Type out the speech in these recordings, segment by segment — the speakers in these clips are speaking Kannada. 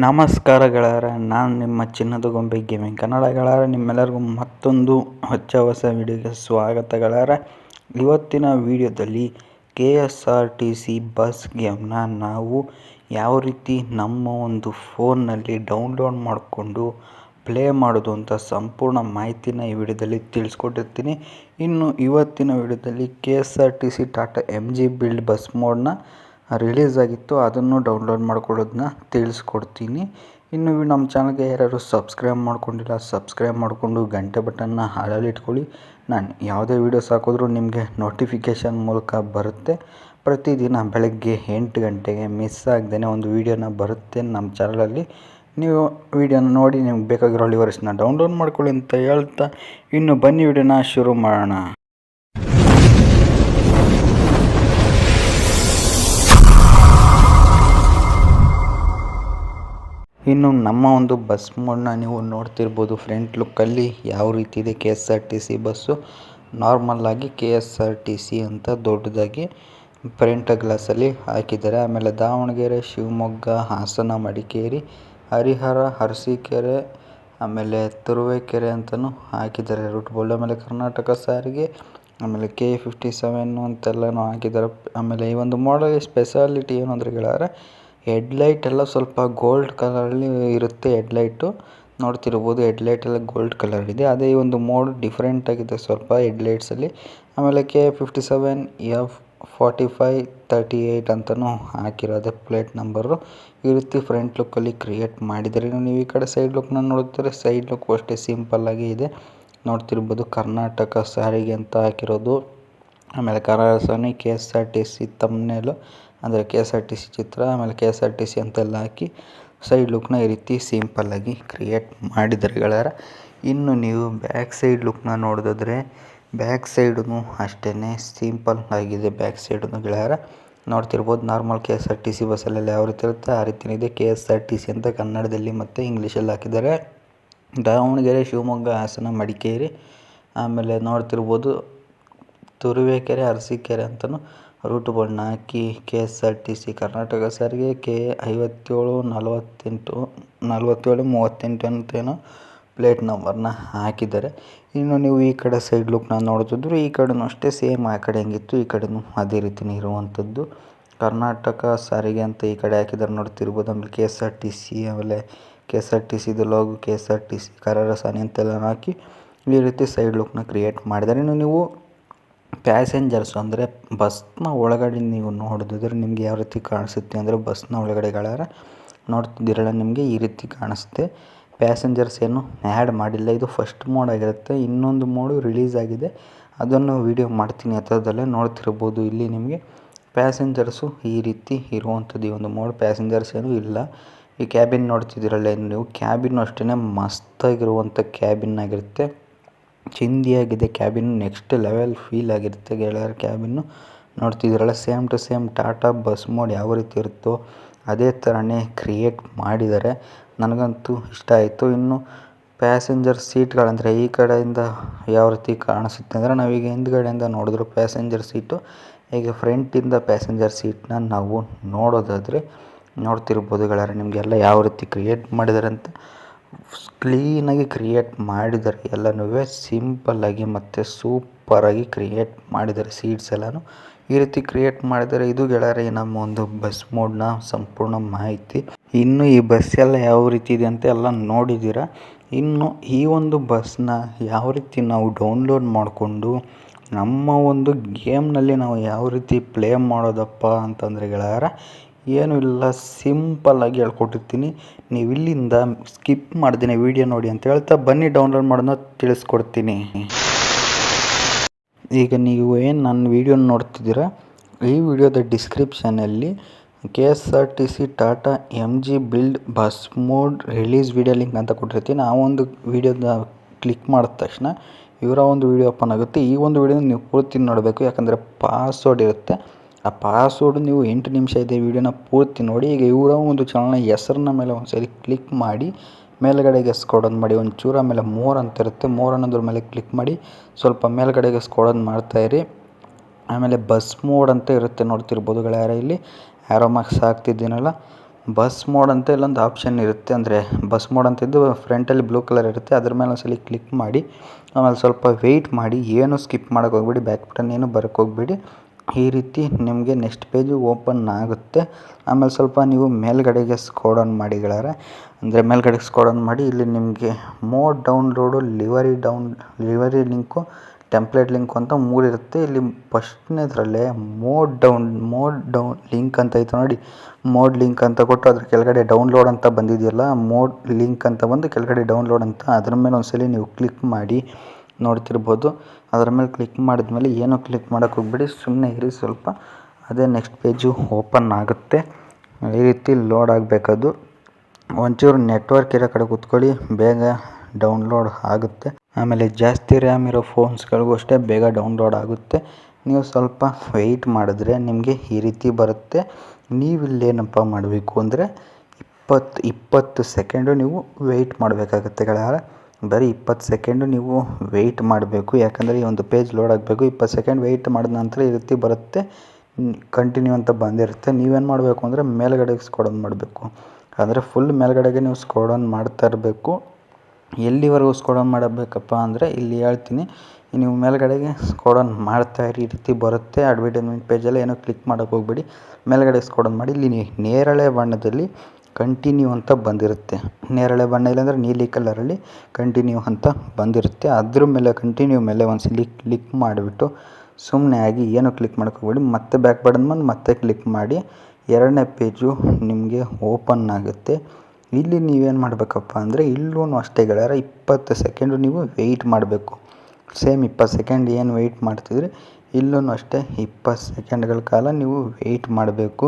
ನಮಸ್ಕಾರ ಗೆಳೆಯರೆ, ನಾನು ನಿಮ್ಮ ಚಿನ್ನದ ಗೊಂಬೆ ಗೇಮಿಂಗ್ ಕನ್ನಡ ಗೆಳೆಯರೆ. ನಿಮ್ಮೆಲ್ಲರಿಗೂ ಮತ್ತೊಂದು ಹೊಸ ವಿಡಿಯೋಗೆ ಸ್ವಾಗತ ಗೆಳೆಯರೆ. ಇವತ್ತಿನ ವಿಡಿಯೋದಲ್ಲಿ KSRTC ಬಸ್ ಗೇಮ್ನ ನಾವು ಯಾವ ರೀತಿ ನಮ್ಮ ಒಂದು ಫೋನ್ನಲ್ಲಿ ಡೌನ್ಲೋಡ್ ಮಾಡಿಕೊಂಡು ಪ್ಲೇ ಮಾಡೋದು ಅಂತ ಸಂಪೂರ್ಣ ಮಾಹಿತಿನ ಈ ವಿಡಿಯೋದಲ್ಲಿ ತಿಳಿಸ್ಕೊಟ್ಟಿರ್ತೀನಿ. ಇನ್ನು ಇವತ್ತಿನ ವಿಡಿಯೋದಲ್ಲಿ KSRTC Tata MG build bus ಮೋಡ್ನ ರಿಲೀಸ್ ಆಗಿತ್ತು, ಅದನ್ನು ಡೌನ್ಲೋಡ್ ಮಾಡ್ಕೊಳ್ಳೋದನ್ನ ತಿಳಿಸ್ಕೊಡ್ತೀನಿ. ಇನ್ನು ನಮ್ಮ ಚಾನಲ್ಗೆ ಯಾರು ಸಬ್ಸ್ಕ್ರೈಬ್ ಮಾಡ್ಕೊಂಡಿಲ್ಲ, ಸಬ್ಸ್ಕ್ರೈಬ್ ಮಾಡಿಕೊಂಡು ಗಂಟೆ ಬಟನ್ನ ಹಾಳಲ್ಲಿ ಇಟ್ಕೊಳ್ಳಿ. ನಾನು ಯಾವುದೇ ವೀಡಿಯೋಸ್ ಹಾಕಿದ್ರೂ ನಿಮಗೆ ನೋಟಿಫಿಕೇಷನ್ ಮೂಲಕ ಬರುತ್ತೆ. ಪ್ರತಿದಿನ ಬೆಳಗ್ಗೆ 8 ಗಂಟೆಗೆ ಮಿಸ್ ಆಗದೇ ಒಂದು ವೀಡಿಯೋನ ಬರುತ್ತೆ ನಮ್ಮ ಚಾನಲಲ್ಲಿ. ನೀವು ವೀಡಿಯೋನ ನೋಡಿ ನಿಮ್ಗೆ ಬೇಕಾಗಿರೋ ಲಿವರ್ಸ್ನ ಡೌನ್ಲೋಡ್ ಮಾಡ್ಕೊಳ್ಳಿ ಅಂತ ಹೇಳ್ತಾ ಇನ್ನು ಬನ್ನಿ ವೀಡಿಯೋನ ಶುರು ಮಾಡೋಣ. ಇನ್ನು ನಮ್ಮ ಒಂದು ಬಸ್ ಮೋಡ್ನ ನೀವು ನೋಡ್ತಿರ್ಬೋದು. ಫ್ರಂಟ್ ಲುಕ್ಕಲ್ಲಿ ಯಾವ ರೀತಿ ಇದೆ KSRTC ಬಸ್ಸು. ನಾರ್ಮಲ್ಲಾಗಿ KSRTC ಅಂತ ದೊಡ್ಡದಾಗಿ ಫ್ರಂಟ್ ಗ್ಲಾಸಲ್ಲಿ ಹಾಕಿದ್ದಾರೆ. ಆಮೇಲೆ ದಾವಣಗೆರೆ, ಶಿವಮೊಗ್ಗ, ಹಾಸನ, ಮಡಿಕೇರಿ, ಹರಿಹರ, ಅರಸೀಕೆರೆ, ಆಮೇಲೆ ತುರುವೇಕೆರೆ ಅಂತಲೂ ಹಾಕಿದ್ದಾರೆ ರೂಟ್ ಬೋರ್ಡ್. ಆಮೇಲೆ ಕರ್ನಾಟಕ ಸಾರಿಗೆ, ಆಮೇಲೆ K57 ಅಂತೆಲ್ಲನೂ ಹಾಕಿದ್ದಾರೆ. ಆಮೇಲೆ ಈ ಒಂದು ಮಾಡಲ್ ಸ್ಪೆಷಾಲಿಟಿ ಏನು ಅಂದರೆ ಗೆಳೆಯರೆ, ಹೆಡ್ಲೈಟ್ ಎಲ್ಲ ಸ್ವಲ್ಪ ಗೋಲ್ಡ್ ಕಲರಲ್ಲಿ ಇರುತ್ತೆ. ಹೆಡ್ಲೈಟು ನೋಡ್ತಿರ್ಬೋದು, ಹೆಡ್ಲೈಟ್ ಎಲ್ಲ ಗೋಲ್ಡ್ ಕಲರ್ ಇದೆ. ಅದೇ ಈ ಒಂದು ಮೋಡ್ ಡಿಫ್ರೆಂಟ್ ಆಗಿದೆ ಸ್ವಲ್ಪ ಹೆಡ್ಲೈಟ್ಸಲ್ಲಿ. ಆಮೇಲೆ K57 F4538 ಅಂತಲೂ ಹಾಕಿರೋದೆ ಪ್ಲೇಟ್ ನಂಬರು. ಈ ರೀತಿ ಫ್ರಂಟ್ ಲುಕ್ಕಲ್ಲಿ ಕ್ರಿಯೇಟ್ ಮಾಡಿದ್ದಾರೆ. ನೀವು ಈ ಕಡೆ ಸೈಡ್ ಲುಕ್ನ ನೋಡ್ತಾರೆ, ಸೈಡ್ ಲುಕ್ ಅಷ್ಟೇ ಸಿಂಪಲ್ಲಾಗಿ ಇದೆ. ನೋಡ್ತಿರ್ಬೋದು ಕರ್ನಾಟಕ ಸಾರಿಗೆ ಅಂತ ಹಾಕಿರೋದು. ಆಮೇಲೆ ಕನ್ನಡ KSRTC ತಮ್ನೇಲು ಅಂದರೆ KSRTC ಚಿತ್ರ, ಆಮೇಲೆ KSRTC ಅಂತೆಲ್ಲ ಹಾಕಿ ಸೈಡ್ ಲುಕ್ನ ಈ ರೀತಿ ಸಿಂಪಲ್ಲಾಗಿ ಕ್ರಿಯೇಟ್ ಮಾಡಿದ್ದಾರೆ ಗೆಳೆಯರ. ಇನ್ನು ನೀವು ಬ್ಯಾಕ್ ಸೈಡ್ ಲುಕ್ನ ನೋಡಿದ್ರೆ ಬ್ಯಾಕ್ ಸೈಡೂ ಅಷ್ಟೇ ಸಿಂಪಲ್ ಆಗಿದೆ. ಬ್ಯಾಕ್ ಸೈಡೂ ಗೆಳೆಯರ ನೋಡ್ತಿರ್ಬೋದು. ನಾರ್ಮಲ್ KSRTC ಬಸ್ಸಲ್ಲೆಲ್ಲ ಯಾವ ರೀತಿ ಇರುತ್ತೆ ಆ ರೀತಿಯೇ ಇದೆ. KSRTC ಅಂತ ಕನ್ನಡದಲ್ಲಿ ಮತ್ತು ಇಂಗ್ಲೀಷಲ್ಲಿ ಹಾಕಿದ್ದಾರೆ. ದಾವಣಗೆರೆ, ಶಿವಮೊಗ್ಗ, ಹಾಸನ, ಮಡಿಕೇರಿ, ಆಮೇಲೆ ನೋಡ್ತಿರ್ಬೋದು ತುರುವೇಕೆರೆ, ಅರಸೀಕೆರೆ ಅಂತಲೂ ರೂಟ್ ಬೋರ್ಡ್ನ ಹಾಕಿ KSRTC ಕರ್ನಾಟಕ ಸಾರಿಗೆ K5738 ಅಂತೇನೋ ಪ್ಲೇಟ್ ನಂಬರ್ನ ಹಾಕಿದ್ದಾರೆ. ಇನ್ನು ನೀವು ಈ ಕಡೆ ಸೈಡ್ ಲುಕ್ನ ನೋಡ್ತಿದ್ರು, ಈ ಕಡೆನೂ ಅಷ್ಟೇ ಸೇಮ್ ಆ ಕಡೆ ಹೆಂಗಿತ್ತು ಈ ಕಡೆನೂ ಅದೇ ರೀತಿಯೇ ಇರುವಂಥದ್ದು. ಕರ್ನಾಟಕ ಸಾರಿಗೆ ಅಂತ ಈ ಕಡೆ ಹಾಕಿದ್ದಾರೆ ನೋಡ್ತಿರ್ಬೋದು. ಆಮೇಲೆ KSRTC, ಆಮೇಲೆ KSRTCದು ಲೋಗೋ KSRTC ಕರರಸಾನಿ ಅಂತೆಲ್ಲ ಹಾಕಿ ಈ ರೀತಿ ಸೈಡ್ ಲುಕ್ನ ಕ್ರಿಯೇಟ್ ಮಾಡಿದ್ದಾರೆ. ಇನ್ನು ನೀವು ಪ್ಯಾಸೆಂಜರ್ಸ್ ಅಂದರೆ ಬಸ್ನ ಒಳಗಡೆ ನೀವು ನೋಡಿದ್ರೆ ನಿಮಗೆ ಯಾವ ರೀತಿ ಕಾಣಿಸುತ್ತೆ ಅಂದರೆ, ಬಸ್ನ ಒಳಗಡೆ ಗೆಳೆಯರ ನೋಡ್ತಿದ್ದೀರಲ್ಲ ನಿಮಗೆ ಈ ರೀತಿ ಕಾಣಿಸುತ್ತೆ. ಪ್ಯಾಸೆಂಜರ್ಸ್ ಏನು ಆ್ಯಡ್ ಮಾಡಿಲ್ಲ, ಇದು ಫಸ್ಟ್ ಮೋಡ್ ಆಗಿರುತ್ತೆ. ಇನ್ನೊಂದು ಮೋಡು ರಿಲೀಸ್ ಆಗಿದೆ, ಅದನ್ನು ವೀಡಿಯೋ ಮಾಡ್ತೀನಿ ಹತ್ರದಲ್ಲೇ. ನೋಡ್ತಿರ್ಬೋದು ಇಲ್ಲಿ ನಿಮಗೆ ಪ್ಯಾಸೆಂಜರ್ಸು ಈ ರೀತಿ ಇರುವಂಥದ್ದು ಈ ಒಂದು ಮೋಡ್. ಪ್ಯಾಸೆಂಜರ್ಸ್ ಏನೂ ಇಲ್ಲ. ಈ ಕ್ಯಾಬಿನ್ ನೋಡ್ತಿದ್ದೀರಲ್ಲ ನೀವು, ಕ್ಯಾಬಿನ್ ಅಷ್ಟೇ ಮಸ್ತಾಗಿರುವಂಥ ಕ್ಯಾಬಿನ್ ಆಗಿರುತ್ತೆ. ಚಿಂದಿಯಾಗಿದೆ ಕ್ಯಾಬಿನ್, ನೆಕ್ಸ್ಟ್ ಲೆವೆಲ್ ಫೀಲ್ ಆಗಿರುತ್ತೆ ಗೆಳೆಯರ ಕ್ಯಾಬಿನ್ನು. ನೋಡ್ತಿದ್ದೀರಲ್ಲ same to same Tata bus mod ಯಾವ ರೀತಿ ಇರುತ್ತೋ ಅದೇ ಥರನೇ ಕ್ರಿಯೇಟ್ ಮಾಡಿದ್ದಾರೆ. ನನಗಂತೂ ಇಷ್ಟ ಆಯಿತು. ಇನ್ನು ಪ್ಯಾಸೆಂಜರ್ ಸೀಟ್ಗಳಂದರೆ ಈ ಕಡೆಯಿಂದ ಯಾವ ರೀತಿ ಕಾಣಿಸುತ್ತೆ ಅಂದರೆ, ನಾವೀಗ ಹಿಂದ್ಗಡೆಯಿಂದ ನೋಡಿದ್ರು ಪ್ಯಾಸೆಂಜರ್ ಸೀಟು, ಈಗ ಫ್ರಂಟಿಂದ ಪ್ಯಾಸೆಂಜರ್ ಸೀಟ್ನ ನಾವು ನೋಡೋದಾದರೆ ನೋಡ್ತಿರ್ಬೋದು ಗೆಳೆಯರೆ ನಿಮಗೆಲ್ಲ ಯಾವ ರೀತಿ ಕ್ರಿಯೇಟ್ ಮಾಡಿದ್ದಾರೆ ಅಂತ. ಕ್ಲೀನಾಗಿ ಕ್ರಿಯೇಟ್ ಮಾಡಿದ್ದಾರೆ ಎಲ್ಲನೂ, ಸಿಂಪಲ್ಲಾಗಿ ಮತ್ತು ಸೂಪರಾಗಿ ಕ್ರಿಯೇಟ್ ಮಾಡಿದ್ದಾರೆ. ಸೀಟ್ಸ್ ಎಲ್ಲನೂ ಈ ರೀತಿ ಕ್ರಿಯೇಟ್ ಮಾಡಿದ್ದಾರೆ. ಇದು ಗೆಳೆಯರೆ ನಮ್ಮ ಒಂದು ಬಸ್ ಮೋಡ್ನ ಸಂಪೂರ್ಣ ಮಾಹಿತಿ. ಇನ್ನು ಈ ಬಸ್ ಎಲ್ಲ ಯಾವ ರೀತಿ ಇದೆ ಅಂತ ಎಲ್ಲ ನೋಡಿದ್ದೀರ. ಇನ್ನು ಈ ಒಂದು ಬಸ್ನ ಯಾವ ರೀತಿ ನಾವು ಡೌನ್ಲೋಡ್ ಮಾಡಿಕೊಂಡು ನಮ್ಮ ಒಂದು ಗೇಮ್ನಲ್ಲಿ ನಾವು ಯಾವ ರೀತಿ ಪ್ಲೇ ಮಾಡೋದಪ್ಪ ಅಂತಂದರೆ ಗೆಳೆಯರ, ಏನೂ ಇಲ್ಲ, ಸಿಂಪಲ್ಲಾಗಿ ಹೇಳ್ಕೊಟ್ಟಿರ್ತೀನಿ. ನೀವು ಇಲ್ಲಿಂದ ಸ್ಕಿಪ್ ಮಾಡ್ತೀನಿ ವಿಡಿಯೋ ನೋಡಿ ಅಂತ ಹೇಳ್ತಾ ಬನ್ನಿ ಡೌನ್ಲೋಡ್ ಮಾಡೋದನ್ನ ತಿಳಿಸ್ಕೊಡ್ತೀನಿ. ಈಗ ನೀವು ಏನು ನನ್ನ ವಿಡಿಯೋ ನೋಡ್ತಿದ್ದೀರಾ, ಈ ವಿಡಿಯೋದ ಡಿಸ್ಕ್ರಿಪ್ಷನಲ್ಲಿ KSRTC Tata MG build bus mode release video link ಅಂತ ಕೊಟ್ಟಿರ್ತೀನಿ. ಆ ಒಂದು ವಿಡಿಯೋದ ಕ್ಲಿಕ್ ಮಾಡಿದ ತಕ್ಷಣ ಇವರ ಒಂದು ವಿಡಿಯೋ ಓಪನ್ ಆಗುತ್ತೆ. ಈ ಒಂದು ವಿಡಿಯೋನ ನೀವು ಪೂರ್ತಿ ನೋಡಬೇಕು, ಯಾಕಂದರೆ ಪಾಸ್ವರ್ಡ್ ಇರುತ್ತೆ. ಆ ಪಾಸ್ವರ್ಡ್ ನೀವು 8 ನಿಮಿಷ ಇದೆ ವಿಡಿಯೋನ ಪೂರ್ತಿ ನೋಡಿ. ಈಗ ಇವರ ಒಂದು ಚಾನಲ್ನ ಹೆಸರನ್ನ ಮೇಲೆ ಒಂದು ಸರಿ ಕ್ಲಿಕ್ ಮಾಡಿ ಮೇಲ್ಗಡೆಗೆ ಸ್ಕ್ರೋಲ್ ಮಾಡಿ ಒಂಚೂರು, ಆಮೇಲೆ ಮೋರ್ ಅಂತ ಇರುತ್ತೆ, ಮೋರ್ ಅನ್ನೋದ್ರ ಮೇಲೆ ಕ್ಲಿಕ್ ಮಾಡಿ ಸ್ವಲ್ಪ ಮೇಲ್ಗಡೆಗೆ ಸ್ಕ್ರೋಲ್ ಮಾಡ್ತಾಯಿರಿ. ಆಮೇಲೆ ಬಸ್ ಮೋಡ್ ಅಂತ ಇರುತ್ತೆ ನೋಡ್ತಿರ್ಬೋದು ಗೆಳೆಯರ, ಇಲ್ಲಿ ಆ್ಯರೋ ಮಾರ್ಕ್ಸ್ ಹಾಕ್ತಿದ್ದೀನಲ್ಲ ಬಸ್ ಮೋಡ್ ಅಂತ ಇಲ್ಲೊಂದು ಆಪ್ಷನ್ ಇರುತ್ತೆ, ಅಂದರೆ ಬಸ್ ಮೋಡ್ ಅಂತಿದ್ದು ಫ್ರಂಟಲ್ಲಿ ಬ್ಲೂ ಕಲರ್ ಇರುತ್ತೆ. ಅದ್ರ ಮೇಲೆ ಒಂದ್ಸಲ ಕ್ಲಿಕ್ ಮಾಡಿ ಆಮೇಲೆ ಸ್ವಲ್ಪ ವೆಯ್ಟ್ ಮಾಡಿ. ಏನು ಸ್ಕಿಪ್ ಮಾಡೋಕೆ ಹೋಗ್ಬೇಡಿ, ಬ್ಯಾಕ್ ಬಟನ್ ಏನು ಬರೋಕ್ಕೆ ಹೋಗ್ಬೇಡಿ. ಈ ರೀತಿ ನಿಮಗೆ ನೆಕ್ಸ್ಟ್ ಪೇಜು ಓಪನ್ ಆಗುತ್ತೆ. ಆಮೇಲೆ ಸ್ವಲ್ಪ ನೀವು ಮೇಲ್ಗಡೆಗೆ ಸ್ಕ್ರೋಲ್ ಡೌನ್ ಮಾಡಿ ಗೆಳೆಯರೆ, ಅಂದರೆ ಮೇಲ್ಗಡೆಗೆ ಸ್ಕ್ರೋಲ್ ಡೌನ್ ಮಾಡಿ. ಇಲ್ಲಿ ನಿಮಗೆ mode download, livery link, template link ಅಂತ 3 ಇರುತ್ತೆ. ಇಲ್ಲಿ ಫಸ್ಟ್ನೇದ್ರಲ್ಲೇ ಮೋಡ್ ಡೌನ್ ಲಿಂಕ್ ಅಂತ ಐತೆ ನೋಡಿ. ಮೋಡ್ ಲಿಂಕ್ ಅಂತ ಕೊಟ್ಟು ಅದ್ರ ಕೆಳಗಡೆ ಡೌನ್ಲೋಡ್ ಅಂತ ಬಂದಿದೆಯಲ್ಲ, ಮೋಡ್ ಲಿಂಕ್ ಅಂತ ಬಂದು ಕೆಳಗಡೆ ಡೌನ್ಲೋಡ್ ಅಂತ, ಅದ್ರ ಮೇಲೆ ಒಂದ್ಸಲಿ ನೀವು ಕ್ಲಿಕ್ ಮಾಡಿ. ನೋಡ್ತಿರ್ಬೋದು, ಅದರ ಮೇಲೆ ಕ್ಲಿಕ್ ಮಾಡಿದ್ಮೇಲೆ ಏನೂ ಕ್ಲಿಕ್ ಮಾಡೋಕ್ಕೆ ಹೋಗ್ಬೇಡಿ, ಸುಮ್ಮನೆ ಇರಿ ಸ್ವಲ್ಪ. ಅದೇ ನೆಕ್ಸ್ಟ್ ಪೇಜು ಓಪನ್ ಆಗುತ್ತೆ. ಈ ರೀತಿ ಲೋಡ್ ಆಗಬೇಕದು. ಒಂಚೂರು ನೆಟ್ವರ್ಕ್ ಇರೋ ಕಡೆ ಕೂತ್ಕೊಳ್ಳಿ, ಬೇಗ ಡೌನ್ಲೋಡ್ ಆಗುತ್ತೆ. ಆಮೇಲೆ ಜಾಸ್ತಿ ರ್ಯಾಮ್ ಇರೋ ಫೋನ್ಸ್ಗಳಿಗೂ ಅಷ್ಟೇ ಬೇಗ ಡೌನ್ಲೋಡ್ ಆಗುತ್ತೆ. ನೀವು ಸ್ವಲ್ಪ ವೆಯ್ಟ್ ಮಾಡಿದ್ರೆ ನಿಮಗೆ ಈ ರೀತಿ ಬರುತ್ತೆ. ನೀವಿಲ್ಲೇನಪ್ಪ ಮಾಡಬೇಕು ಅಂದರೆ 20 ಸೆಕೆಂಡು ನೀವು ವೆಯ್ಟ್ ಮಾಡಬೇಕಾಗತ್ತೆ ಗೆಳೆಯರೆ. ಬರೀ 20 ಸೆಕೆಂಡು ನೀವು ವೆಯ್ಟ್ ಮಾಡಬೇಕು, ಯಾಕಂದರೆ ಈ ಒಂದು ಪೇಜ್ ಲೋಡ್ ಆಗಬೇಕು. 20 ಸೆಕೆಂಡ್ ವೆಯ್ಟ್ ಮಾಡಿದ ನಂತರ ಈ ರೀತಿ ಬರುತ್ತೆ, ಕಂಟಿನ್ಯೂ ಅಂತ ಬಂದಿರುತ್ತೆ. ನೀವೇನು ಮಾಡಬೇಕು ಅಂದರೆ ಮೇಲ್ಗಡೆಗೆ ಸ್ಕ್ರೋಲ್ ಡೌನ್ ಮಾಡಬೇಕು, ಅಂದರೆ ಫುಲ್ ಮೇಲ್ಗಡೆಗೆ ನೀವು ಸ್ಕ್ರೋಲ್ ಡೌನ್ ಮಾಡ್ತಾ ಇರಬೇಕು. ಎಲ್ಲಿವರೆಗೂ ಸ್ಕ್ರೋಲ್ ಡೌನ್ ಮಾಡಬೇಕಪ್ಪ ಅಂದರೆ ಇಲ್ಲಿ ಹೇಳ್ತೀನಿ. ನೀವು ಮೇಲ್ಗಡೆಗೆ ಸ್ಕ್ರೋಲ್ ಡೌನ್ ಮಾಡ್ತಾಯಿರಿ, ಈ ರೀತಿ ಬರುತ್ತೆ. ಅಡ್ವರ್ಟೈಸ್ಮೆಂಟ್ ಪೇಜೆಲ್ಲ ಏನೋ ಕ್ಲಿಕ್ ಮಾಡೋಕ್ಕೆ ಹೋಗ್ಬೇಡಿ, ಮೇಲ್ಗಡೆ ಸ್ಕ್ರೋಲ್ ಡೌನ್ ಮಾಡಿ. ಇಲ್ಲಿ ನೇರಳೆ ಬಣ್ಣದಲ್ಲಿ ಕಂಟಿನ್ಯೂ ಅಂತ ಬಂದಿರುತ್ತೆ. ನೇರಳೆ ಬಣ್ಣ ಇಲ್ಲಾಂದರೆ ನೀಲಿ ಕಲರಲ್ಲಿ ಕಂಟಿನ್ಯೂ ಅಂತ ಬಂದಿರುತ್ತೆ. ಅದ್ರ ಮೇಲೆ ಕಂಟಿನ್ಯೂ ಮೇಲೆ ಒಂದ್ಸಲಿ ಕ್ಲಿಕ್ ಮಾಡಿಬಿಟ್ಟು ಸುಮ್ಮನೆ ಆಗಿ ಏನೂ ಕ್ಲಿಕ್ ಮಾಡೋಕ್ಕೆ ಹೋಗ್ಬೇಡಿ. ಮತ್ತೆ ಬ್ಯಾಕ್ ಬಟನ್ ಬಂದು ಮತ್ತೆ ಕ್ಲಿಕ್ ಮಾಡಿ. 2ನೇ ಪೇಜು ನಿಮಗೆ ಓಪನ್ ಆಗುತ್ತೆ. ಇಲ್ಲಿ ನೀವೇನು ಮಾಡಬೇಕಪ್ಪ ಅಂದರೆ ಇಲ್ಲೂ ಅಷ್ಟೇ ಗೆಳೆಯರೆ, 20 ಸೆಕೆಂಡು ನೀವು ವೆಯ್ಟ್ ಮಾಡಬೇಕು. ಸೇಮ್ 20 ಸೆಕೆಂಡ್ ಏನು ವೆಯ್ಟ್ ಮಾಡ್ತಿದ್ರಿ ಇಲ್ಲೂ ಅಷ್ಟೇ 20 ಸೆಕೆಂಡ್ಗಳ ಕಾಲ ನೀವು ವೆಯ್ಟ್ ಮಾಡಬೇಕು.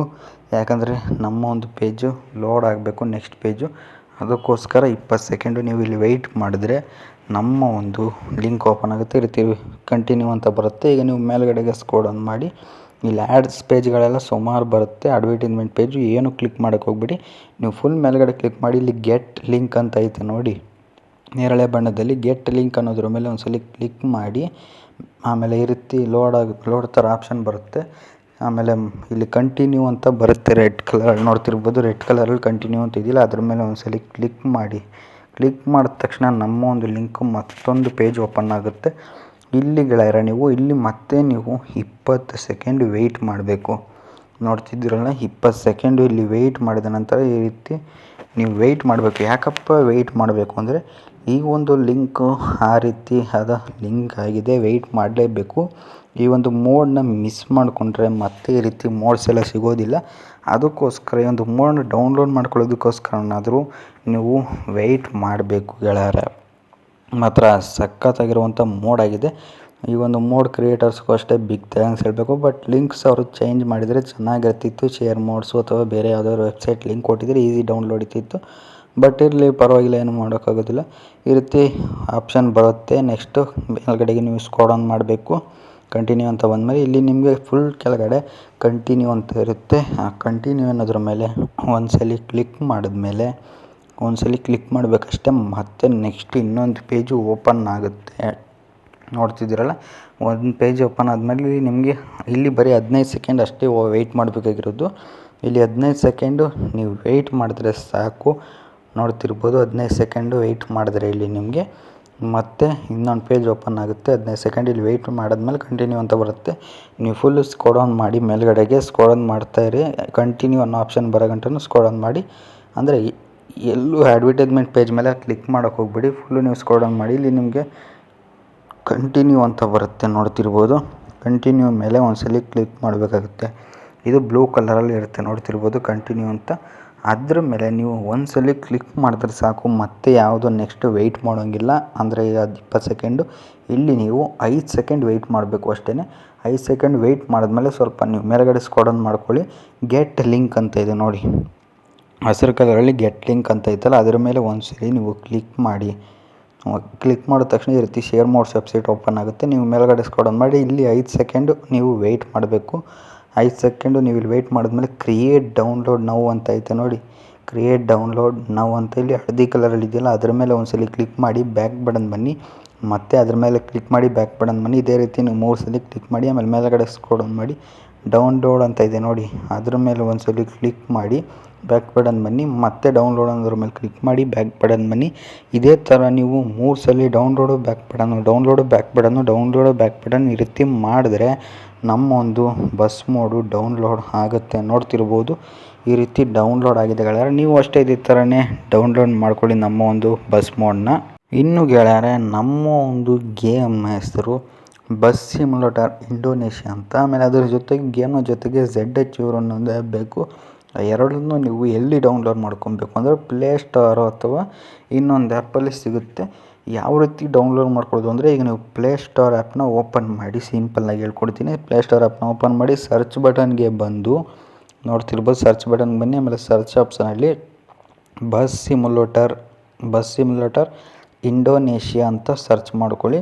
ಯಾಕಂದರೆ ನಮ್ಮ ಒಂದು ಪೇಜು ಲೋಡ್ ಆಗಬೇಕು, ನೆಕ್ಸ್ಟ್ ಪೇಜು. ಅದಕ್ಕೋಸ್ಕರ 20 ಸೆಕೆಂಡು ನೀವು ಇಲ್ಲಿ ವೆಯ್ಟ್ ಮಾಡಿದ್ರೆ ನಮ್ಮ ಒಂದು ಲಿಂಕ್ ಓಪನ್ ಆಗುತ್ತೆ. ಈ ರೀತಿ ಕಂಟಿನ್ಯೂ ಅಂತ ಬರುತ್ತೆ. ಈಗ ನೀವು ಮೇಲ್ಗಡೆಗೆ ಸ್ಕ್ರೋಲ್ ಡೌನ್ ಮಾಡಿ. ಇಲ್ಲಿ ಆ್ಯಡ್ಸ್ ಪೇಜ್ಗಳೆಲ್ಲ ಸುಮಾರು ಬರುತ್ತೆ. ಅಡ್ವರ್ಟೈಸ್ಮೆಂಟ್ ಪೇಜು ಏನು ಕ್ಲಿಕ್ ಮಾಡೋಕ್ಕೆ ಹೋಗ್ಬಿಡಿ, ನೀವು ಫುಲ್ ಮೇಲ್ಗಡೆ ಕ್ಲಿಕ್ ಮಾಡಿ. ಇಲ್ಲಿ ಗೆಟ್ ಲಿಂಕ್ ಅಂತ ಐತೆ ನೋಡಿ, ನೇರಳೆ ಬಣ್ಣದಲ್ಲಿ ಗೆಟ್ ಲಿಂಕ್ ಅನ್ನೋದ್ರ ಮೇಲೆ ಒಂದ್ಸಲಿ ಕ್ಲಿಕ್ ಮಾಡಿ. ಆಮೇಲೆ ಈ ರೀತಿ ಲೋಡ್ ಥರ ಆಪ್ಷನ್ ಬರುತ್ತೆ. ಆಮೇಲೆ ಇಲ್ಲಿ ಕಂಟಿನ್ಯೂ ಅಂತ ಬರುತ್ತೆ, ರೆಡ್ ಕಲರ್ ನೋಡ್ತಿರ್ಬೋದು. ರೆಡ್ ಕಲರಲ್ಲಿ ಕಂಟಿನ್ಯೂ ಅಂತ ಇದೆಯಲ್ಲ, ಅದ್ರ ಮೇಲೆ ಒಂದ್ಸಲಿ ಕ್ಲಿಕ್ ಮಾಡಿ. ಕ್ಲಿಕ್ ಮಾಡಿದ ತಕ್ಷಣ ನಮ್ಮ ಒಂದು ಲಿಂಕು ಮತ್ತೊಂದು ಪೇಜ್ ಓಪನ್ ಆಗುತ್ತೆ. ಇಲ್ಲಿ ಗೆಳೆಯರೆ ಇಲ್ಲಿ ಮತ್ತೆ ನೀವು 20 ಸೆಕೆಂಡ್ ವೆಯ್ಟ್ ಮಾಡಬೇಕು. ನೋಡ್ತಿದ್ದೀರಲ್ಲ, 20 ಸೆಕೆಂಡು ಇಲ್ಲಿ ವೆಯ್ಟ್ ಮಾಡಿದ ನಂತರ ಈ ರೀತಿ ನೀವು ವೆಯ್ಟ್ ಮಾಡಬೇಕು. ಯಾಕಪ್ಪ ವೆಯ್ಟ್ ಮಾಡಬೇಕು ಅಂದರೆ ಈ ಒಂದು ಲಿಂಕು ಆ ರೀತಿ ಆದ ಲಿಂಕ್ ಆಗಿದೆ, ವೆಯ್ಟ್ ಮಾಡಲೇಬೇಕು. ಈ ಒಂದು ಮೋಡನ್ನ ಮಿಸ್ ಮಾಡಿಕೊಂಡ್ರೆ ಮತ್ತೆ ಈ ರೀತಿ ಮೋಡ್ಸ್ ಎಲ್ಲ ಸಿಗೋದಿಲ್ಲ. ಅದಕ್ಕೋಸ್ಕರ ಈ ಒಂದು ಮೋಡನ್ನ ಡೌನ್ಲೋಡ್ ಮಾಡ್ಕೊಳ್ಳೋದಕ್ಕೋಸ್ಕರನಾದರೂ ನೀವು ವೆಯ್ಟ್ ಮಾಡಬೇಕು ಗೆಳೆಯರೆ. ಮಾತ್ರ ಸಖತ್ತಾಗಿರುವಂಥ ಮೋಡ್ ಆಗಿದೆ. ಈ ಒಂದು ಮೋಡ್ ಕ್ರಿಯೇಟರ್ಸ್ಗೂ ಅಷ್ಟೇ ಬಿಗ್ ಥ್ಯಾಂಕ್ಸ್ ಹೇಳಬೇಕು. ಬಟ್ ಲಿಂಕ್ಸ್ ಅವರು ಚೇಂಜ್ ಮಾಡಿದರೆ ಚೆನ್ನಾಗಿರ್ತಿತ್ತು. ಶೇರ್ ಮೋಡ್ಸು ಅಥವಾ ಬೇರೆ ಯಾವುದಾದ್ರು ವೆಬ್ಸೈಟ್ ಲಿಂಕ್ ಕೊಟ್ಟಿದ್ರೆ ಈಸಿ ಡೌನ್ಲೋಡ್ ಇರ್ತಿತ್ತು. ಬಟ್ ಇರಲಿ, ಪರವಾಗಿಲ್ಲ, ಏನು ಮಾಡೋಕ್ಕಾಗೋದಿಲ್ಲ. ಈ ರೀತಿ ಆಪ್ಷನ್ ಬರುತ್ತೆ. ನೆಕ್ಸ್ಟು ಮೇಲ್ಗಡೆಗೆ ನೀವು ಸ್ಕ್ರೋಲ್ ಡೌನ್ ಮಾಡಬೇಕು. ಕಂಟಿನ್ಯೂ ಅಂತ ಬಂದಮೇಲೆ ಇಲ್ಲಿ ನಿಮಗೆ ಫುಲ್ ಕೆಳಗಡೆ ಕಂಟಿನ್ಯೂ ಅಂತ ಇರುತ್ತೆ. ಆ ಕಂಟಿನ್ಯೂ ಅನ್ನೋದ್ರ ಮೇಲೆ ಒಂದ್ಸಲಿ ಕ್ಲಿಕ್ ಮಾಡಿದ್ಮೇಲೆ ಒಂದ್ಸಲಿ ಕ್ಲಿಕ್ ಮಾಡಬೇಕಷ್ಟೆ. ಮತ್ತೆ ನೆಕ್ಸ್ಟ್ ಇನ್ನೊಂದು ಪೇಜು ಓಪನ್ ಆಗುತ್ತೆ. ನೋಡ್ತಿದ್ದೀರಲ್ಲ, ಒಂದು ಪೇಜ್ ಓಪನ್ ಆದಮೇಲೆ ನಿಮಗೆ ಇಲ್ಲಿ ಬರೀ 15 ಸೆಕೆಂಡ್ ಅಷ್ಟೇ ವೆಯ್ಟ್ ಮಾಡಬೇಕಾಗಿರೋದು. ಇಲ್ಲಿ 15 ಸೆಕೆಂಡು ನೀವು ವೆಯ್ಟ್ ಮಾಡಿದ್ರೆ ಸಾಕು. ನೋಡ್ತಿರ್ಬೋದು, 15 ಸೆಕೆಂಡು ವೆಯ್ಟ್ ಮಾಡಿದ್ರೆ ಇಲ್ಲಿ ನಿಮಗೆ ಮತ್ತೆ ಇನ್ನೊಂದು ಪೇಜ್ ಓಪನ್ ಆಗುತ್ತೆ. 15 ಸೆಕೆಂಡ್ ಇಲ್ಲಿ ವೆಯ್ಟ್ ಮಾಡಿದ್ಮೇಲೆ ಕಂಟಿನ್ಯೂ ಅಂತ ಬರುತ್ತೆ. ನೀವು ಫುಲ್ ಸ್ಕ್ರೋಲ್ ಡೌನ್ ಮಾಡಿ, ಮೇಲ್ಗಡೆಗೆ ಸ್ಕ್ರೋಲ್ ಡೌನ್ ಮಾಡ್ತಾಯಿರಿ. ಕಂಟಿನ್ಯೂ ಅನ್ನೋ ಆಪ್ಷನ್ ಬರೋ ಗಂಟನೂ ಸ್ಕ್ರೋಲ್ ಡೌನ್ ಮಾಡಿ. ಅಂದರೆ ಎಲ್ಲೂ ಅಡ್ವರ್ಟೈಸ್ಮೆಂಟ್ ಪೇಜ್ ಮೇಲೆ ಕ್ಲಿಕ್ ಮಾಡೋಕ್ಕೆ ಹೋಗ್ಬಿಡಿ, ಫುಲ್ಲು ನೀವು ಸ್ಕ್ರೋಲ್ ಡೌನ್ ಮಾಡಿ. ಇಲ್ಲಿ ನಿಮಗೆ ಕಂಟಿನ್ಯೂ ಅಂತ ಬರುತ್ತೆ, ನೋಡ್ತಿರ್ಬೋದು. ಕಂಟಿನ್ಯೂ ಮೇಲೆ ಒಂದ್ಸಲಿ ಕ್ಲಿಕ್ ಮಾಡಬೇಕಾಗುತ್ತೆ. ಇದು ಬ್ಲೂ ಕಲರಲ್ಲಿ ಇರುತ್ತೆ, ನೋಡ್ತಿರ್ಬೋದು, ಕಂಟಿನ್ಯೂ ಅಂತ. ಅದ್ರ ಮೇಲೆ ನೀವು ಒಂದ್ಸಲಿ ಕ್ಲಿಕ್ ಮಾಡಿದ್ರೆ ಸಾಕು, ಮತ್ತೆ ಯಾವುದೋ ನೆಕ್ಸ್ಟ್ ವೆಯ್ಟ್ ಮಾಡೋಂಗಿಲ್ಲ. ಅಂದರೆ ಈಗ 20 ಸೆಕೆಂಡು, ಇಲ್ಲಿ ನೀವು 5 ಸೆಕೆಂಡ್ ವೆಯ್ಟ್ ಮಾಡಬೇಕು ಅಷ್ಟೇ. 5 ಸೆಕೆಂಡ್ ವೆಯ್ಟ್ ಮಾಡಿದ್ಮೇಲೆ ಸ್ವಲ್ಪ ನೀವು ಮೇಲ್ಗಡೆ ಸ್ಕ್ರೋಲ್ ಡೌನ್ ಮಾಡ್ಕೊಳ್ಳಿ. ಗೆಟ್ ಲಿಂಕ್ ಅಂತ ಇದೆ ನೋಡಿ, ಹಸಿರು ಕಲರಲ್ಲಿ ಗೆಟ್ ಲಿಂಕ್ ಅಂತ ಐತಲ್ಲ, ಅದರ ಮೇಲೆ ಒಂದ್ಸಲಿ ನೀವು ಕ್ಲಿಕ್ ಮಾಡಿ. ಕ್ಲಿಕ್ ಮಾಡಿದ ತಕ್ಷಣ ಈ ರೀತಿ ಶೇರ್ ಮೋಡ್ಸ್ ವೆಬ್ಸೈಟ್ ಓಪನ್ ಆಗುತ್ತೆ. ನೀವು ಮೇಲ್ಗಡೆ ಸ್ಕ್ರೋಲ್ ಡೌನ್ ಮಾಡಿ. ಇಲ್ಲಿ 5 ಸೆಕೆಂಡು ನೀವು ವೆಯ್ಟ್ ಮಾಡಬೇಕು. 5 ಸೆಕೆಂಡು ನೀವು ಇಲ್ಲಿ ವೆಯ್ಟ್ ಮಾಡಿದ್ಮೇಲೆ ಕ್ರಿಯೇಟ್ ಡೌನ್ಲೋಡ್ ನೌ ಅಂತ ಐತೆ ನೋಡಿ, ಕ್ರಿಯೇಟ್ ಡೌನ್ಲೋಡ್ ನೌ ಅಂತ ಇಲ್ಲಿ ಹಳದಿ ಕಲರಲ್ಲಿ ಇದೆಯಲ್ಲ, ಅದ್ರ ಮೇಲೆ ಒಂದ್ಸಲಿ ಕ್ಲಿಕ್ ಮಾಡಿ. ಬ್ಯಾಕ್ ಬಟನ್ ಬನ್ನಿ, ಮತ್ತೆ ಅದ್ರ ಮೇಲೆ ಕ್ಲಿಕ್ ಮಾಡಿ, ಬ್ಯಾಕ್ ಬಟನ್ ಬನ್ನಿ. ಇದೇ ರೀತಿ ನೀವು 3 ಸಲ ಕ್ಲಿಕ್ ಮಾಡಿ. ಆಮೇಲೆ ಮೇಲ್ಗಡೆ ಸ್ಕ್ರೋಲ್ ಡೌನ್ ಮಾಡಿ. ಡೌನ್ಲೋಡ್ ಅಂತ ಇದೆ ನೋಡಿ, ಅದ್ರ ಮೇಲೆ ಒಂದ್ಸಲಿ ಕ್ಲಿಕ್ ಮಾಡಿ ಬ್ಯಾಕ್ ಬಟನ್ ಬನ್ನಿ. ಮತ್ತೆ ಡೌನ್ಲೋಡ್ ಅನ್ನೋದ್ರ ಮೇಲೆ ಕ್ಲಿಕ್ ಮಾಡಿ ಬ್ಯಾಕ್ ಬಟನ್ ಬನ್ನಿ. ಇದೇ ಥರ ನೀವು 3 ಸಲ ಡೌನ್ಲೋಡು ಬ್ಯಾಕ್ ಬಟನ್ ಈ ರೀತಿ ಮಾಡಿದ್ರೆ ನಮ್ಮ ಒಂದು ಬಸ್ ಮೋಡು ಡೌನ್ಲೋಡ್ ಆಗುತ್ತೆ. ನೋಡ್ತಿರ್ಬೋದು ಈ ರೀತಿ ಡೌನ್ಲೋಡ್ ಆಗಿದೆ ಗೆಳೆಯರೆ. ನೀವು ಅಷ್ಟೇ ಇದೇ ಥರನೇ ಡೌನ್ಲೋಡ್ ಮಾಡ್ಕೊಳ್ಳಿ ನಮ್ಮ ಒಂದು ಬಸ್ ಮೋಡನ್ನ. ಇನ್ನು ಗೆಳೆಯರೆ, ನಮ್ಮ ಒಂದು ಗೇಮ್ ಹೆಸರು ಬಸ್ ಸಿಮ್ಯುಲೇಟರ್ ಇಂಡೋನೇಷ್ಯಾ ಅಂತ. ಆಮೇಲೆ ಅದರ ಜೊತೆಗೆ ಗೇಮ್ನ ಜೊತೆಗೆ ZHUR ಅನ್ನೊಂದು ಆ್ಯಪ್ ಬೇಕು. ಎರಡನ್ನೂ ನೀವು ಎಲ್ಲಿ ಡೌನ್ಲೋಡ್ ಮಾಡ್ಕೊಬೇಕು ಅಂದರೆ ಪ್ಲೇಸ್ಟೋರು ಅಥವಾ ಇನ್ನೊಂದು ಆ್ಯಪಲ್ಲಿ ಸಿಗುತ್ತೆ. ಯಾವ ರೀತಿ ಡೌನ್ಲೋಡ್ ಮಾಡ್ಕೊಳ್ಳೋದು ಅಂದರೆ, ಈಗ ನೀವು ಪ್ಲೇಸ್ಟೋರ್ ಆ್ಯಪ್ನ ಓಪನ್ ಮಾಡಿ, ಸಿಂಪಲ್ಲಾಗಿ ಹೇಳ್ಕೊಡ್ತೀನಿ. ಪ್ಲೇಸ್ಟೋರ್ ಆ್ಯಪ್ನ ಓಪನ್ ಮಾಡಿ ಸರ್ಚ್ ಬಟನ್ಗೆ ಬಂದು ನೋಡ್ತಿರ್ಬೋದು, ಸರ್ಚ್ ಬಟನ್ಗೆ ಬನ್ನಿ. ಆಮೇಲೆ ಸರ್ಚ್ ಆಪ್ಷನಲ್ಲಿ ಬಸ್ ಸಿಮ್ಯುಲೇಟರ್ ಇಂಡೋನೇಷ್ಯಾ ಅಂತ ಸರ್ಚ್ ಮಾಡ್ಕೊಳ್ಳಿ.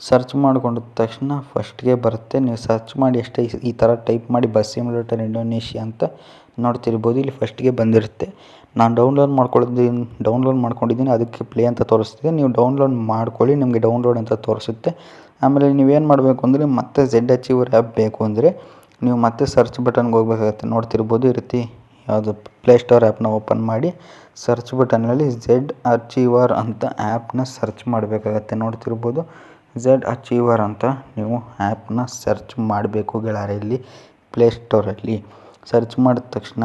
ಸರ್ಚ್ ಮಾಡ್ಕೊಂಡ ತಕ್ಷಣ ಫಸ್ಟ್ಗೆ ಬರುತ್ತೆ. ನೀವು ಸರ್ಚ್ ಮಾಡಿ ಅಷ್ಟೇ ಈ ಥರ ಟೈಪ್ ಮಾಡಿ ಬಸ್ ಸಿಮ್ಯುಲೇಟರ್ ಇಂಡೋನೇಷ್ಯಾ ಅಂತ ನೋಡ್ತಿರ್ಬೋದು. ಇಲ್ಲಿ ಫಸ್ಟ್ಗೆ ಬಂದಿರುತ್ತೆ. ನಾನು ಡೌನ್ಲೋಡ್ ಮಾಡ್ಕೊಂಡಿದ್ದೀನಿ, ಅದಕ್ಕೆ ಪ್ಲೇ ಅಂತ ತೋರಿಸ್ತಿದೆ. ನೀವು ಡೌನ್ಲೋಡ್ ಮಾಡ್ಕೊಳ್ಳಿ, ನಿಮಗೆ ಡೌನ್ಲೋಡ್ ಅಂತ ತೋರಿಸುತ್ತೆ. ಆಮೇಲೆ ನೀವೇನು ಮಾಡಬೇಕು ಅಂದರೆ, ಮತ್ತೆ ZHUR ಆ್ಯಪ್ ಬೇಕು ಅಂದರೆ ನೀವು ಮತ್ತೆ ಸರ್ಚ್ ಬಟನ್ಗೆ ಹೋಗ್ಬೇಕಾಗತ್ತೆ. ನೋಡ್ತಿರ್ಬೋದು ಈ ರೀತಿ ಯಾವುದು ಪ್ಲೇಸ್ಟೋರ್ ಆ್ಯಪ್ನ ಓಪನ್ ಮಾಡಿ ಸರ್ಚ್ ಬಟನ್ನಲ್ಲಿ ZHUR ಅಂತ ಆ್ಯಪ್ನ ಸರ್ಚ್ ಮಾಡಬೇಕಾಗತ್ತೆ. ನೋಡ್ತಿರ್ಬೋದು ZHUR ಅಂತ ನೀವು ಆ್ಯಪ್ನ ಸರ್ಚ್ ಮಾಡಬೇಕು ಗೆಳೆಯರೆ. ಇಲ್ಲಿ ಪ್ಲೇಸ್ಟೋರಲ್ಲಿ ಸರ್ಚ್ ಮಾಡಿದ ತಕ್ಷಣ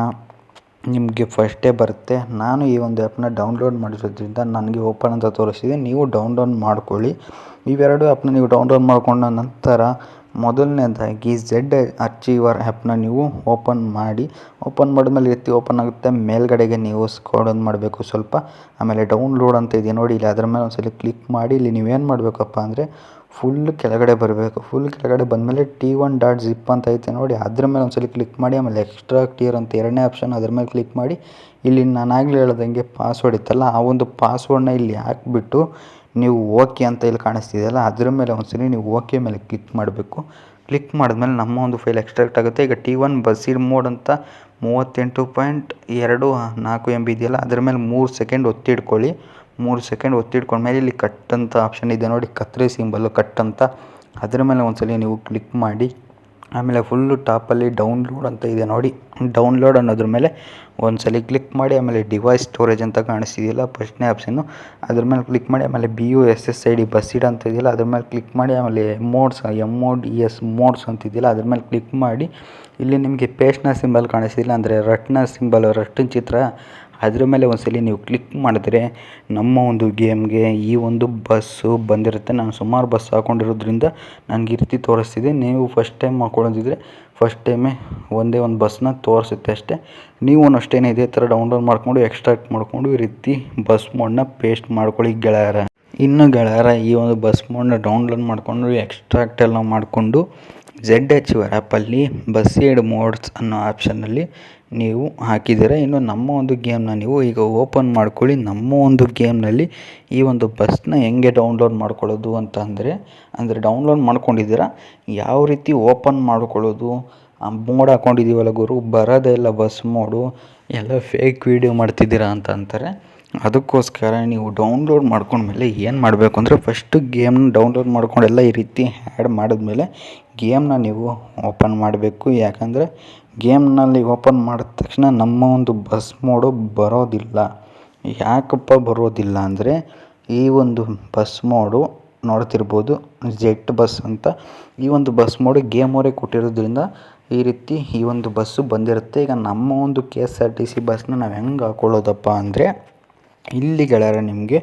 ನಿಮಗೆ ಫಸ್ಟೇ ಬರುತ್ತೆ. ನಾನು ಈ ಒಂದು ಆ್ಯಪ್ನ ಡೌನ್ಲೋಡ್ ಮಾಡಿರೋದ್ರಿಂದ ನನಗೆ ಓಪನ್ ಅಂತ ತೋರಿಸ್ತಿದೆ. ನೀವು ಡೌನ್ಲೋಡ್ ಮಾಡ್ಕೊಳ್ಳಿ. ಇವೆರಡು ಆ್ಯಪ್ನ ನೀವು ಡೌನ್ಲೋಡ್ ಮಾಡ್ಕೊಂಡ ನಂತರ ಮೊದಲನೇದಾಗಿ ZHUR ಆ್ಯಪ್ನ ನೀವು ಓಪನ್ ಮಾಡಿದ್ಮೇಲೆ ಎತ್ತಿ ಓಪನ್ ಆಗುತ್ತೆ. ಮೇಲ್ಗಡೆಗೆ ನೀವು ಸ್ಕ್ರೋಲ್ ಮಾಡಬೇಕು ಸ್ವಲ್ಪ. ಆಮೇಲೆ ಡೌನ್ಲೋಡ್ ಅಂತ ಇದೆ ನೋಡಿ, ಇಲ್ಲಿ ಅದರ ಮೇಲೆ ಒಂದ್ಸಲ ಕ್ಲಿಕ್ ಮಾಡಿ. ಇಲ್ಲಿ ನೀವೇನು ಮಾಡಬೇಕಪ್ಪ ಅಂದರೆ ಫುಲ್ ಕೆಳಗಡೆ ಬರಬೇಕು. ಫುಲ್ ಕೆಳಗಡೆ ಬಂದಮೇಲೆ T1.zip ಅಂತ ಐತೆ ನೋಡಿ, ಅದ್ರ ಮೇಲೆ ಒಂದ್ಸಲ ಕ್ಲಿಕ್ ಮಾಡಿ. ಆಮೇಲೆ ಎಕ್ಸ್ಟ್ರಾಕ್ಟ್ ಹಿಯರ್ ಅಂತ ಎರಡನೇ ಆಪ್ಷನ್, ಅದ್ರ ಮೇಲೆ ಕ್ಲಿಕ್ ಮಾಡಿ. ಇಲ್ಲಿ ನಾನು ಆಗಲೇ ಹೇಳ್ದಂಗೆ ಪಾಸ್ವರ್ಡ್ ಇತ್ತಲ್ಲ, ಆ ಒಂದು ಪಾಸ್ವರ್ಡ್ನ ಇಲ್ಲಿ ಹಾಕ್ಬಿಟ್ಟು ನೀವು ಓಕೆ ಅಂತ ಇಲ್ಲಿ ಕಾಣಿಸ್ತಿದೆಯಲ್ಲ, ಅದ್ರ ಮೇಲೆ ಒಂದ್ಸಲಿ ನೀವು ಓಕೆ ಮೇಲೆ ಕ್ಲಿಕ್ ಮಾಡಬೇಕು. ಕ್ಲಿಕ್ ಮಾಡಿದ್ಮೇಲೆ ನಮ್ಮ ಒಂದು ಫೈಲ್ ಎಕ್ಸ್ಟ್ರಾಕ್ಟ್ ಆಗುತ್ತೆ. ಈಗ T1 ಬಸ್ಸಿಡ್ ಮೋಡ್ ಅಂತ 38.24 MB ಇದೆಯಲ್ಲ, ಅದ್ರ ಮೇಲೆ 3 ಸೆಕೆಂಡ್ ಒತ್ತಿಡ್ಕೊಳ್ಳಿ. 3 ಸೆಕೆಂಡ್ ಒತ್ತಿಡ್ಕೊಂಡ್ಮೇಲೆ ಇಲ್ಲಿ ಕಟ್ ಅಂತ ಆಪ್ಷನ್ ಇದೆ ನೋಡಿ, ಕತ್ರಿ ಸಿಂಬಲ್ಲು ಕಟ್ ಅಂತ, ಅದ್ರ ಮೇಲೆ ಒಂದ್ಸಲಿ ನೀವು ಕ್ಲಿಕ್ ಮಾಡಿ. ಆಮೇಲೆ ಫುಲ್ಲು ಟಾಪಲ್ಲಿ ಡೌನ್ಲೋಡ್ ಅಂತ ಇದೆ ನೋಡಿ, ಡೌನ್ಲೋಡ್ ಅನ್ನೋದ್ರ ಮೇಲೆ ಒಂದ್ಸಲಿ ಕ್ಲಿಕ್ ಮಾಡಿ. ಆಮೇಲೆ ಡಿವೈಸ್ ಸ್ಟೋರೇಜ್ ಅಂತ ಕಾಣಿಸ್ತಿದೆಯಲ್ಲ ಫಸ್ಟ್ನೇ ಆಪ್ಷನ್ನು, ಅದ್ರ ಮೇಲೆ ಕ್ಲಿಕ್ ಮಾಡಿ. ಆಮೇಲೆ BUSSID ಬಸ್ಸಿಡ್ ಅಂತ ಇದೆಯಲ್ಲ ಅದ್ರ ಮೇಲೆ ಕ್ಲಿಕ್ ಮಾಡಿ. ಆಮೇಲೆ MODES ಮೋಡ್ಸ್ ಅಂತಿದೆಯಲ್ಲ ಅದ್ರ ಮೇಲೆ ಕ್ಲಿಕ್ ಮಾಡಿ. ಇಲ್ಲಿ ನಿಮಗೆ ಪೇಸ್ಟ್ನ ಸಿಂಬಲ್ ಕಾಣಿಸ್ತಿಲ್ಲ ಅಂದರೆ ರಟ್ನ ಸಿಂಬಲ್, ರಟ್ಟಿನ ಚಿತ್ರ, ಅದ್ರ ಮೇಲೆ ಒಂದ್ಸಲಿ ನೀವು ಕ್ಲಿಕ್ ಮಾಡಿದ್ರೆ ನಮ್ಮ ಒಂದು ಗೇಮ್ಗೆ ಈ ಒಂದು ಬಸ್ಸು ಬಂದಿರುತ್ತೆ. ನಾನು ಸುಮಾರು ಬಸ್ ಹಾಕೊಂಡಿರೋದ್ರಿಂದ ನನಗೆ ಈ ರೀತಿ ತೋರಿಸ್ತಿದೆ. ನೀವು ಫಸ್ಟ್ ಟೈಮ್ ಹಾಕೊಳ್ಳೋದಿದ್ರೆ ಫಸ್ಟ್ ಟೈಮೇ ಒಂದೇ ಒಂದು ಬಸ್ನ ತೋರಿಸುತ್ತೆ ಅಷ್ಟೇ. ನೀವು ಅಷ್ಟೇ ಇದೇ ಥರ ಡೌನ್ಲೋಡ್ ಮಾಡಿಕೊಂಡು ಎಕ್ಸ್ಟ್ರಾಕ್ಟ್ ಮಾಡಿಕೊಂಡು ಈ ರೀತಿ ಬಸ್ ಮೋಡನ್ನ ಪೇಸ್ಟ್ ಮಾಡ್ಕೊಳ್ಳಿ ಗೆಳೆಯರ. ಇನ್ನು ಗೆಳೆಯರ, ಈ ಒಂದು ಬಸ್ ಮೋಡನ್ನ ಡೌನ್ಲೋಡ್ ಮಾಡಿಕೊಂಡು ಎಕ್ಸ್ಟ್ರಾಕ್ಟ್ ಎಲ್ಲ ಮಾಡಿಕೊಂಡು ZHUR ಆ್ಯಪಲ್ಲಿ ಬಸ್ಸಿಡ್ ಮೋಡ್ಸ್ ಅನ್ನೋ ಆಪ್ಷನ್ನಲ್ಲಿ ನೀವು ಹಾಕಿದ್ದೀರ. ಇನ್ನು ನಮ್ಮ ಒಂದು ಗೇಮ್ನ ನೀವು ಈಗ ಓಪನ್ ಮಾಡ್ಕೊಳ್ಳಿ. ನಮ್ಮ ಒಂದು ಗೇಮ್ನಲ್ಲಿ ಈ ಒಂದು ಬಸ್ನ ಹೆಂಗೆ ಡೌನ್ಲೋಡ್ ಮಾಡ್ಕೊಳ್ಳೋದು ಅಂತ ಅಂದರೆ ಡೌನ್ಲೋಡ್ ಮಾಡ್ಕೊಂಡಿದ್ದೀರಾ, ಯಾವ ರೀತಿ ಓಪನ್ ಮಾಡ್ಕೊಳ್ಳೋದು, ಮೋಡ್ ಹಾಕ್ಕೊಂಡಿದ್ದೀವಲ್ಲ ಗುರು, ಬರೋದೇ ಇಲ್ಲ ಬಸ್ ಮೋಡು, ಎಲ್ಲ ಫೇಕ್ ವೀಡಿಯೋ ಮಾಡ್ತಿದ್ದೀರಾ ಅಂತ ಅಂತಾರೆ. ಅದಕ್ಕೋಸ್ಕರ ನೀವು ಡೌನ್ಲೋಡ್ ಮಾಡ್ಕೊಂಡ್ಮೇಲೆ ಏನು ಮಾಡಬೇಕು ಅಂದರೆ, ಫಸ್ಟು ಗೇಮ್ನ ಡೌನ್ಲೋಡ್ ಮಾಡ್ಕೊಂಡೆಲ್ಲ ಈ ರೀತಿ ಆ್ಯಡ್ ಮಾಡಿದ್ಮೇಲೆ ಗೇಮ್ನ ನೀವು ಓಪನ್ ಮಾಡಬೇಕು. ಯಾಕಂದರೆ ಗೇಮ್ನಲ್ಲಿ ಓಪನ್ ಮಾಡಿದ ತಕ್ಷಣ ನಮ್ಮ ಒಂದು ಬಸ್ ಮೋಡು ಬರೋದಿಲ್ಲ. ಯಾಕಪ್ಪ ಬರೋದಿಲ್ಲ ಅಂದರೆ, ಈ ಒಂದು ಬಸ್ ಮೋಡು ನೋಡ್ತಿರ್ಬೋದು ಜೆಟ್ ಬಸ್ ಅಂತ, ಈ ಒಂದು ಬಸ್ ಮೋಡು ಗೇಮ್ ಅವರೇ ಕೊಟ್ಟಿರೋದ್ರಿಂದ ಈ ರೀತಿ ಈ ಒಂದು ಬಸ್ಸು ಬಂದಿರುತ್ತೆ. ಈಗ ನಮ್ಮ ಒಂದು KSRTC ಬಸ್ನ ನಾವು ಹೆಂಗೆ ಹಾಕೊಳ್ಳೋದಪ್ಪ ಅಂದರೆ, ಇಲ್ಲಿ ಗೆಳೆಯರೆ ನಿಮಗೆ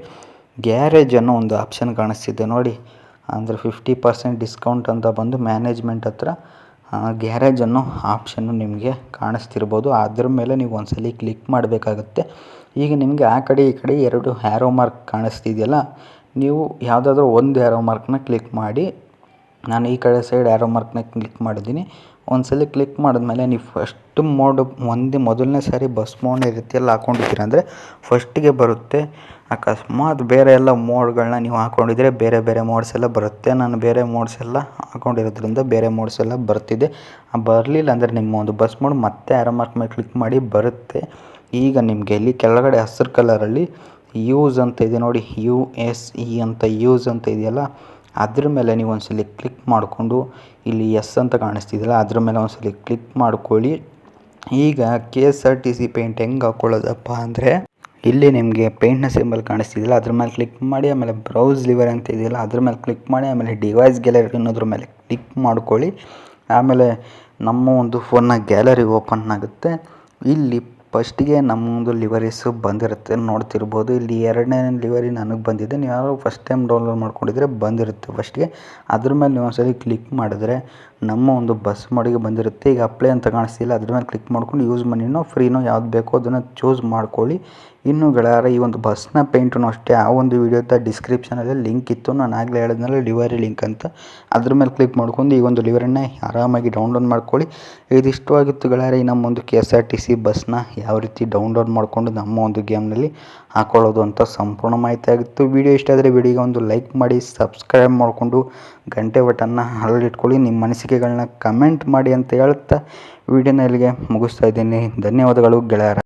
ಗ್ಯಾರೇಜ್ ಅನ್ನೋ ಒಂದು ಆಪ್ಷನ್ ಕಾಣಿಸ್ತಿದೆ ನೋಡಿ, ಅಂದರೆ 50% ಡಿಸ್ಕೌಂಟ್ ಅಂತ ಬಂದು ಮ್ಯಾನೇಜ್ಮೆಂಟ್ ಹತ್ರ ಗ್ಯಾರೇಜ್ ಅನ್ನೋ ಆಪ್ಷನ್ನು ನಿಮಗೆ ಕಾಣಿಸ್ತಿರ್ಬೋದು. ಅದ್ರ ಮೇಲೆ ನೀವು ಒಂದ್ಸಲಿ ಕ್ಲಿಕ್ ಮಾಡಬೇಕಾಗುತ್ತೆ. ಈಗ ನಿಮಗೆ ಆ ಕಡೆ ಈ ಕಡೆ 2 ಆ್ಯರೋ ಮಾರ್ಕ್ ಕಾಣಿಸ್ತಿದೆಯಲ್ಲ, ನೀವು ಯಾವುದಾದ್ರೂ ಒಂದು ಆ್ಯರೋ ಮಾರ್ಕ್ನ ಕ್ಲಿಕ್ ಮಾಡಿ. ನಾನು ಈ ಕಡೆ ಸೈಡ್ ಆ್ಯರೋ ಮಾರ್ಕ್ನ ಕ್ಲಿಕ್ ಮಾಡಿದ್ದೀನಿ. ಒಂದ್ಸಲಿ ಕ್ಲಿಕ್ ಮಾಡಿದ್ಮೇಲೆ ನೀವು ಫಸ್ಟ್ ಮೋಡ್ ಮೊದಲನೇ ಸಾರಿ ಬಸ್ ಮೋಡ್ನ ರೀತಿಯಲ್ಲಿ ಹಾಕ್ಕೊಂಡಿದ್ದೀರ ಅಂದರೆ ಫಸ್ಟಿಗೆ ಬರುತ್ತೆ. ಅಕಸ್ಮಾತ್ ಬೇರೆ ಎಲ್ಲ ಮೋಡ್ಗಳನ್ನ ನೀವು ಹಾಕ್ಕೊಂಡಿದ್ರೆ ಬೇರೆ ಬೇರೆ ಮೋಡ್ಸ್ ಎಲ್ಲ ಬರುತ್ತೆ. ನಾನು ಬೇರೆ ಮೋಡ್ಸ್ ಎಲ್ಲ ಹಾಕ್ಕೊಂಡಿರೋದ್ರಿಂದ ಬೇರೆ ಮೋಡ್ಸ್ ಎಲ್ಲ ಬರ್ತಿದೆ. ಬರಲಿಲ್ಲ ಅಂದರೆ ನಿಮ್ಮ ಒಂದು ಬಸ್ ಮೋಡ್ ಮತ್ತೆ ಆ್ಯರೋ ಮಾರ್ಕ್ ಮೇಲೆ ಕ್ಲಿಕ್ ಮಾಡಿ ಬರುತ್ತೆ. ಈಗ ನಿಮಗೆ ಇಲ್ಲಿ ಕೆಳಗಡೆ ಹಸಿರು ಕಲರಲ್ಲಿ ಯೂಸ್ ಅಂತ ಇದೆ ನೋಡಿ, USE ಅಂತ ಯೂಸ್ ಅಂತ ಇದೆಯಲ್ಲ, ಅದ್ರ ಮೇಲೆ ನೀವು ಒಂದ್ಸಲಿ ಕ್ಲಿಕ್ ಮಾಡಿಕೊಂಡು ಇಲ್ಲಿ ಎಸ್ ಅಂತ ಕಾಣಿಸ್ತಿದೆಯಲ್ಲ ಅದ್ರ ಮೇಲೆ ಒಂದ್ಸಲಿ ಕ್ಲಿಕ್ ಮಾಡ್ಕೊಳ್ಳಿ. ಈಗ KSRTC ಪೇಂಟ್ ಹೆಂಗೆ ಹಾಕ್ಕೊಳ್ಳೋದಪ್ಪ ಅಂದರೆ ಇಲ್ಲಿ ನಿಮಗೆ ಪೇಂಟ್ನ ಸಿಂಬಲ್ ಕಾಣಿಸ್ತಿದೆಯಲ್ಲ ಅದ್ರ ಮೇಲೆ ಕ್ಲಿಕ್ ಮಾಡಿ, ಆಮೇಲೆ ಬ್ರೌಸ್ ಲಿವರ್ ಅಂತ ಇದೆಯಲ್ಲ ಅದ್ರ ಮೇಲೆ ಕ್ಲಿಕ್ ಮಾಡಿ, ಆಮೇಲೆ ಡಿವೈಸ್ ಗ್ಯಾಲರಿ ಅನ್ನೋದ್ರ ಮೇಲೆ ಕ್ಲಿಕ್ ಮಾಡ್ಕೊಳ್ಳಿ. ಆಮೇಲೆ ನಮ್ಮ ಒಂದು ಫೋನ್ನ ಗ್ಯಾಲರಿ ಓಪನ್ ಆಗುತ್ತೆ. ಇಲ್ಲಿ ಫಸ್ಟಿಗೆ ನಮ್ಮದು ಲಿವರೀಸು ಬಂದಿರುತ್ತೆ ನೋಡ್ತಿರ್ಬೋದು. ಇಲ್ಲಿ 2ನೇ ಲಿವರಿ ನನಗೆ ಬಂದಿದೆ. ನೀವು ಯಾರು ಫಸ್ಟ್ ಟೈಮ್ ಡೌನ್ಲೋಡ್ ಮಾಡ್ಕೊಂಡಿದ್ರೆ ಬಂದಿರುತ್ತೆ ಫಸ್ಟ್ಗೆ. ಅದ್ರ ಮೇಲೆ ನೀವು ಒಂದ್ಸಲಿ ಕ್ಲಿಕ್ ಮಾಡಿದ್ರೆ ನಮ್ಮ ಒಂದು ಬಸ್ ಮೋಡಿಗೆ ಬಂದಿರುತ್ತೆ. ಈಗ ಅಪ್ಲೈ ಅಂತ ಕಾಣಿಸ್ತಿಲ್ಲ ಅದ್ರ ಮೇಲೆ ಕ್ಲಿಕ್ ಮಾಡ್ಕೊಂಡು ಯೂಸ್ ಮನಿನೋ ಫ್ರೀನೋ ಯಾವ್ದು ಬೇಕೋ ಅದನ್ನು ಚೂಸ್ ಮಾಡ್ಕೊಳ್ಳಿ. ಇನ್ನು ಗೆಳೆಯರ ಈ ಒಂದು ಬಸ್ನ ಪೇಂಟೂ ಅಷ್ಟೇ ಆ ಒಂದು ವಿಡಿಯೋದ ಡಿಸ್ಕ್ರಿಪ್ಷನಲ್ಲಿ ಲಿಂಕ್ ಇತ್ತು, ನಾನು ಆಗಲೇ ಹೇಳಿದ್ನಲ್ಲ ಲಿವರಿ ಲಿಂಕ್ ಅಂತ, ಅದ್ರ ಮೇಲೆ ಕ್ಲಿಕ್ ಮಾಡ್ಕೊಂಡು ಈ ಒಂದು ಲಿವರನ್ನ ಆರಾಮಾಗಿ ಡೌನ್ಲೋಡ್ ಮಾಡ್ಕೊಳ್ಳಿ. ಇದಿಷ್ಟವಾಗಿತ್ತು ಗೆಳೆಯರ ಈ ನಮ್ಮ ಒಂದು KSRTC ಬಸ್ನ ಯಾವ ರೀತಿ ಡೌನ್ಲೋಡ್ ಮಾಡಿಕೊಂಡು ನಮ್ಮ ಒಂದು ಗೇಮ್ನಲ್ಲಿ ಹಾಕೊಳ್ಳೋದು ಅಂತ ಸಂಪೂರ್ಣ ಮಾಹಿತಿ ಆಗಿತ್ತು. ವಿಡಿಯೋ ಇಷ್ಟ ಆದರೆ ವಿಡಿಯೋಗೆ ಒಂದು ಲೈಕ್ ಮಾಡಿ, ಸಬ್ಸ್ಕ್ರೈಬ್ ಮಾಡಿಕೊಂಡು ಗಂಟೆ ಬಟನ್ನ ಅಲ್ಲಿಟ್ಕೊಳ್ಳಿ. ನಿಮ್ಮ ಅನಿಸಿಕೆಗಳನ್ನ ಕಮೆಂಟ್ ಮಾಡಿ ಅಂತ ಹೇಳ್ತಾ ವಿಡಿಯೋನ ಇಲ್ಲಿಗೆ ಮುಗಿಸ್ತಾ ಇದ್ದೀನಿ. ಧನ್ಯವಾದಗಳು ಗೆಳೆಯರ.